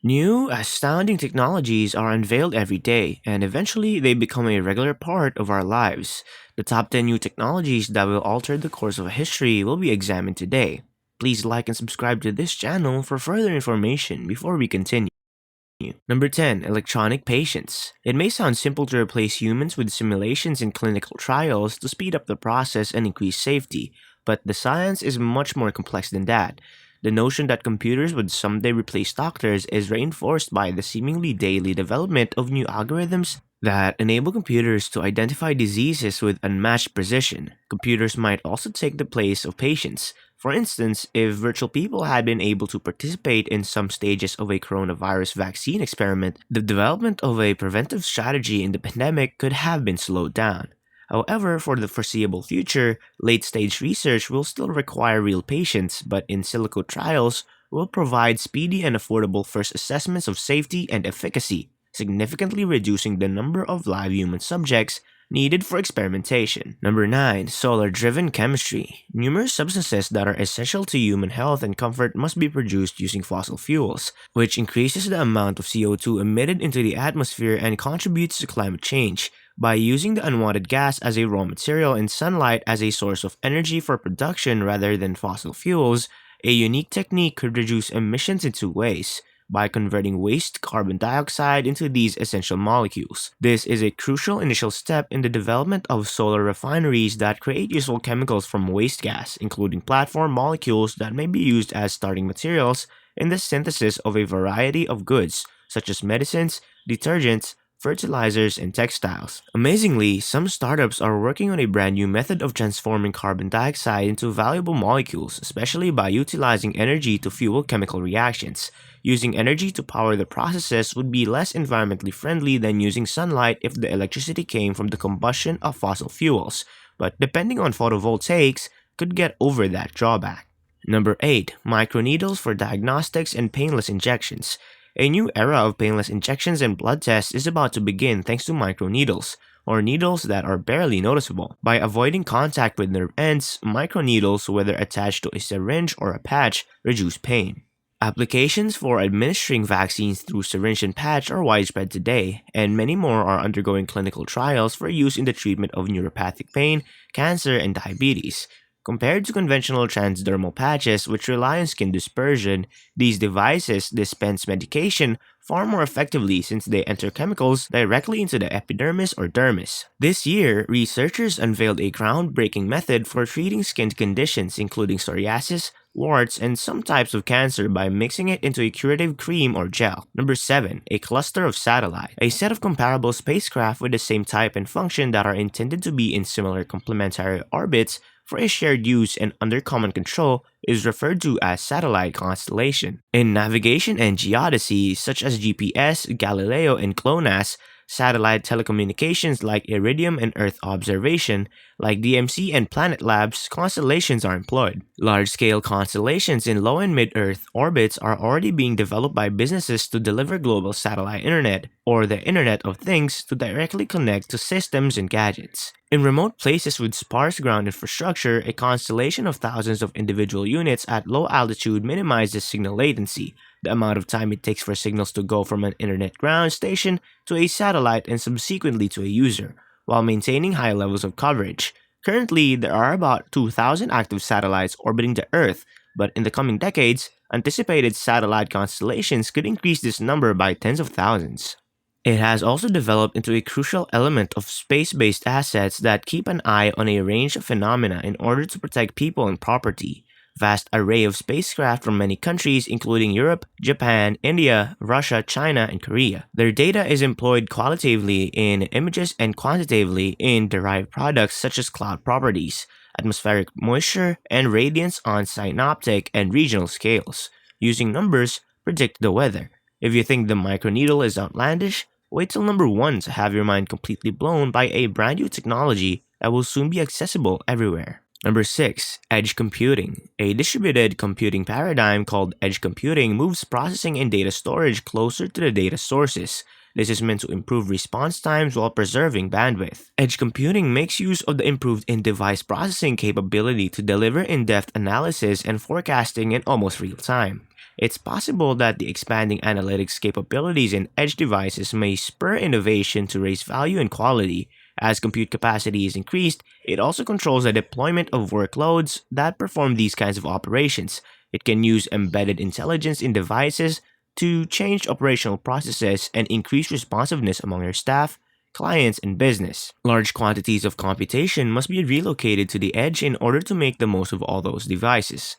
New, astounding technologies are unveiled every day, and eventually they become a regular part of our lives. The top 10 new technologies that will alter the course of history will be examined today. Please like and subscribe to this channel for further information before we continue. Number 10. Electronic patients. It may sound simple to replace humans with simulations in clinical trials to speed up the process and increase safety, but the science is much more complex than that. The notion that computers would someday replace doctors is reinforced by the seemingly daily development of new algorithms that enable computers to identify diseases with unmatched precision. Computers might also take the place of patients. For instance, if virtual people had been able to participate in some stages of a coronavirus vaccine experiment, the development of a preventive strategy in the pandemic could have been slowed down. However, for the foreseeable future, late stage research will still require real patients, but in silico trials will provide speedy and affordable first assessments of safety and efficacy, significantly reducing the number of live human subjects needed for experimentation. Number 9. Solar-driven chemistry. Numerous substances that are essential to human health and comfort must be produced using fossil fuels, which increases the amount of CO2 emitted into the atmosphere and contributes to climate change. By using the unwanted gas as a raw material and sunlight as a source of energy for production rather than fossil fuels, a unique technique could reduce emissions in two ways by converting waste carbon dioxide into these essential molecules. This is a crucial initial step in the development of solar refineries that create useful chemicals from waste gas, including platform molecules that may be used as starting materials in the synthesis of a variety of goods, such as medicines, detergents, fertilizers, and textiles. Amazingly, some startups are working on a brand new method of transforming carbon dioxide into valuable molecules, especially by utilizing energy to fuel chemical reactions. Using energy to power the processes would be less environmentally friendly than using sunlight if the electricity came from the combustion of fossil fuels, but depending on photovoltaics, could get over that drawback. Number 8. Microneedles for diagnostics and painless injections. A new era of painless injections and blood tests is about to begin thanks to microneedles, or needles that are barely noticeable. By avoiding contact with nerve ends, microneedles, whether attached to a syringe or a patch, reduce pain. Applications for administering vaccines through syringe and patch are widespread today, and many more are undergoing clinical trials for use in the treatment of neuropathic pain, cancer, and diabetes. Compared to conventional transdermal patches, which rely on skin dispersion, these devices dispense medication far more effectively since they enter chemicals directly into the epidermis or dermis. This year, researchers unveiled a groundbreaking method for treating skin conditions including psoriasis, warts, and some types of cancer by mixing it into a curative cream or gel. Number 7. A cluster of satellite. A set of comparable spacecraft with the same type and function that are intended to be in similar complementary orbits for a shared use and under common control is referred to as satellite constellation. In navigation and geodesy, such as GPS, Galileo, and GLONASS, satellite telecommunications like Iridium and Earth observation, like DMC and Planet Labs, constellations are employed. Large-scale constellations in low and mid-Earth orbits are already being developed by businesses to deliver global satellite internet, or the Internet of Things, to directly connect to systems and gadgets. In remote places with sparse ground infrastructure, a constellation of thousands of individual units at low altitude minimizes signal latency, the amount of time it takes for signals to go from an internet ground station to a satellite and subsequently to a user, while maintaining high levels of coverage. Currently, there are about 2,000 active satellites orbiting the Earth, but in the coming decades, anticipated satellite constellations could increase this number by tens of thousands. It has also developed into a crucial element of space-based assets that keep an eye on a range of phenomena in order to protect people and property. Vast array of spacecraft from many countries including Europe, Japan, India, Russia, China, and Korea. Their data is employed qualitatively in images and quantitatively in derived products such as cloud properties, atmospheric moisture, and radiance on synoptic and regional scales. Using numbers, predict the weather. If you think the microneedle is outlandish, wait till number 1 to have your mind completely blown by a brand new technology that will soon be accessible everywhere. Number 6. Edge computing. A distributed computing paradigm called edge computing moves processing and data storage closer to the data sources. This is meant to improve response times while preserving bandwidth. Edge computing makes use of the improved in-device processing capability to deliver in-depth analysis and forecasting in almost real time. It's possible that the expanding analytics capabilities in edge devices may spur innovation to raise value and quality. As compute capacity is increased, it also controls the deployment of workloads that perform these kinds of operations. It can use embedded intelligence in devices to change operational processes and increase responsiveness among your staff, clients, and business. Large quantities of computation must be relocated to the edge in order to make the most of all those devices.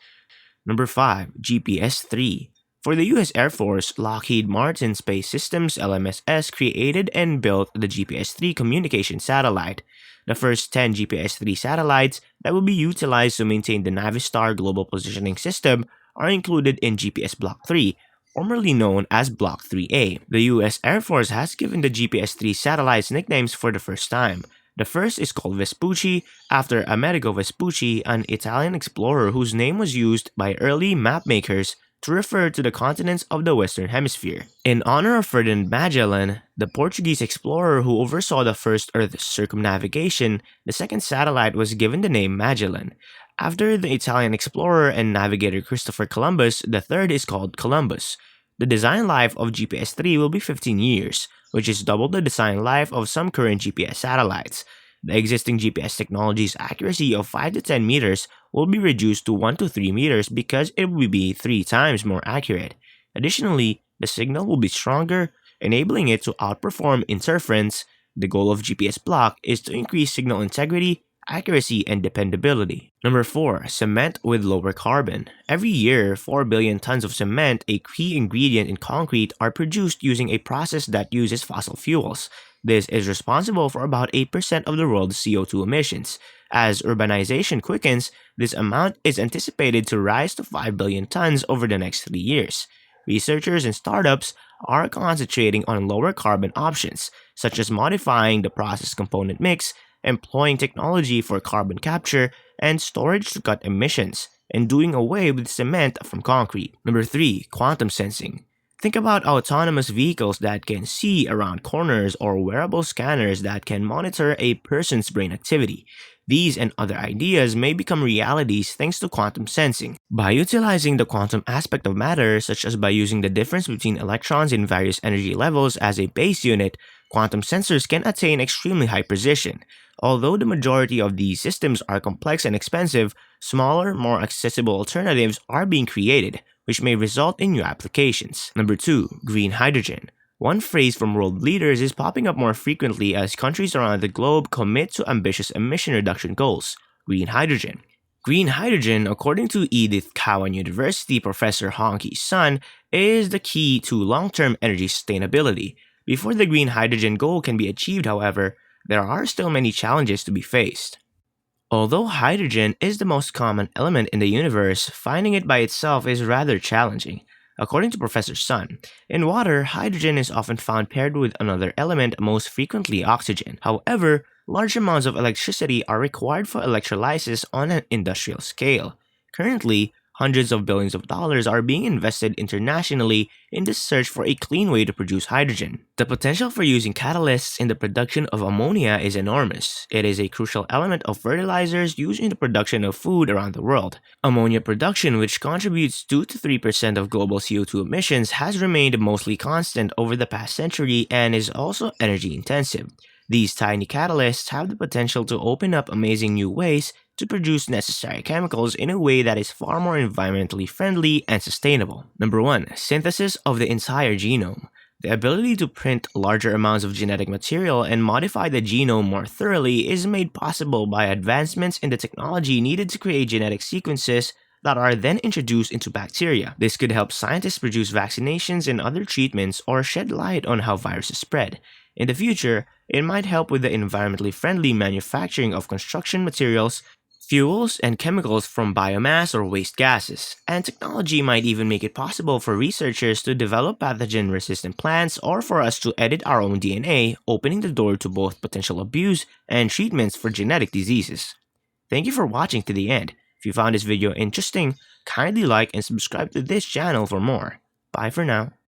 Number 5, GPS 3. For the US Air Force, Lockheed Martin Space Systems LMSS created and built the GPS 3 communication satellite. The first 10 GPS 3 satellites that will be utilized to maintain the Navistar Global Positioning System are included in GPS Block 3, formerly known as Block 3A. The US Air Force has given the GPS 3 satellites nicknames for the first time. The first is called Vespucci, after Amerigo Vespucci, an Italian explorer whose name was used by early mapmakers to refer to the continents of the Western Hemisphere. In honor of Ferdinand Magellan, the Portuguese explorer who oversaw the first Earth circumnavigation, the second satellite was given the name Magellan. After the Italian explorer and navigator Christopher Columbus, the third is called Columbus. The design life of GPS-3 will be 15 years, which is double the design life of some current GPS satellites. The existing GPS technology's accuracy of 5 to 10 meters will be reduced to 1 to 3 meters because it will be 3 times more accurate. Additionally, the signal will be stronger, enabling it to outperform interference. The goal of GPS block is to increase signal integrity, accuracy, and dependability. Number 4. Cement with lower carbon. Every year, 4 billion tons of cement, a key ingredient in concrete, are produced using a process that uses fossil fuels. This is responsible for about 8% of the world's CO2 emissions. As urbanization quickens, this amount is anticipated to rise to 5 billion tons over the next 3 years. Researchers and startups are concentrating on lower carbon options, such as modifying the process component mix, employing technology for carbon capture and storage to cut emissions, and doing away with cement from concrete. Number 3. Quantum sensing. Think about autonomous vehicles that can see around corners or wearable scanners that can monitor a person's brain activity. These and other ideas may become realities thanks to quantum sensing. By utilizing the quantum aspect of matter, such as by using the difference between electrons in various energy levels as a base unit, quantum sensors can attain extremely high precision. Although the majority of these systems are complex and expensive, smaller, more accessible alternatives are being created, which may result in new applications. Number 2. Green hydrogen. One phrase from world leaders is popping up more frequently as countries around the globe commit to ambitious emission reduction goals: green hydrogen. Green hydrogen, according to Edith Cowan University professor Honky Sun, is the key to long-term energy sustainability. Before the green hydrogen goal can be achieved, however, there are still many challenges to be faced. Although hydrogen is the most common element in the universe, finding it by itself is rather challenging. According to Professor Sun, in water, hydrogen is often found paired with another element, most frequently oxygen. However, large amounts of electricity are required for electrolysis on an industrial scale. Currently, hundreds of billions of dollars are being invested internationally in the search for a clean way to produce hydrogen. The potential for using catalysts in the production of ammonia is enormous. It is a crucial element of fertilizers used in the production of food around the world. Ammonia production, which contributes 2 to 3% of global CO2 emissions, has remained mostly constant over the past century and is also energy intensive. These tiny catalysts have the potential to open up amazing new ways to produce necessary chemicals in a way that is far more environmentally friendly and sustainable. Number 1. Synthesis of the entire genome. The ability to print larger amounts of genetic material and modify the genome more thoroughly is made possible by advancements in the technology needed to create genetic sequences that are then introduced into bacteria. This could help scientists produce vaccinations and other treatments or shed light on how viruses spread. In the future, it might help with the environmentally friendly manufacturing of construction materials, fuels, and chemicals from biomass or waste gases. And technology might even make it possible for researchers to develop pathogen-resistant plants or for us to edit our own DNA, opening the door to both potential abuse and treatments for genetic diseases. Thank you for watching to the end. If you found this video interesting, kindly like and subscribe to this channel for more. Bye for now.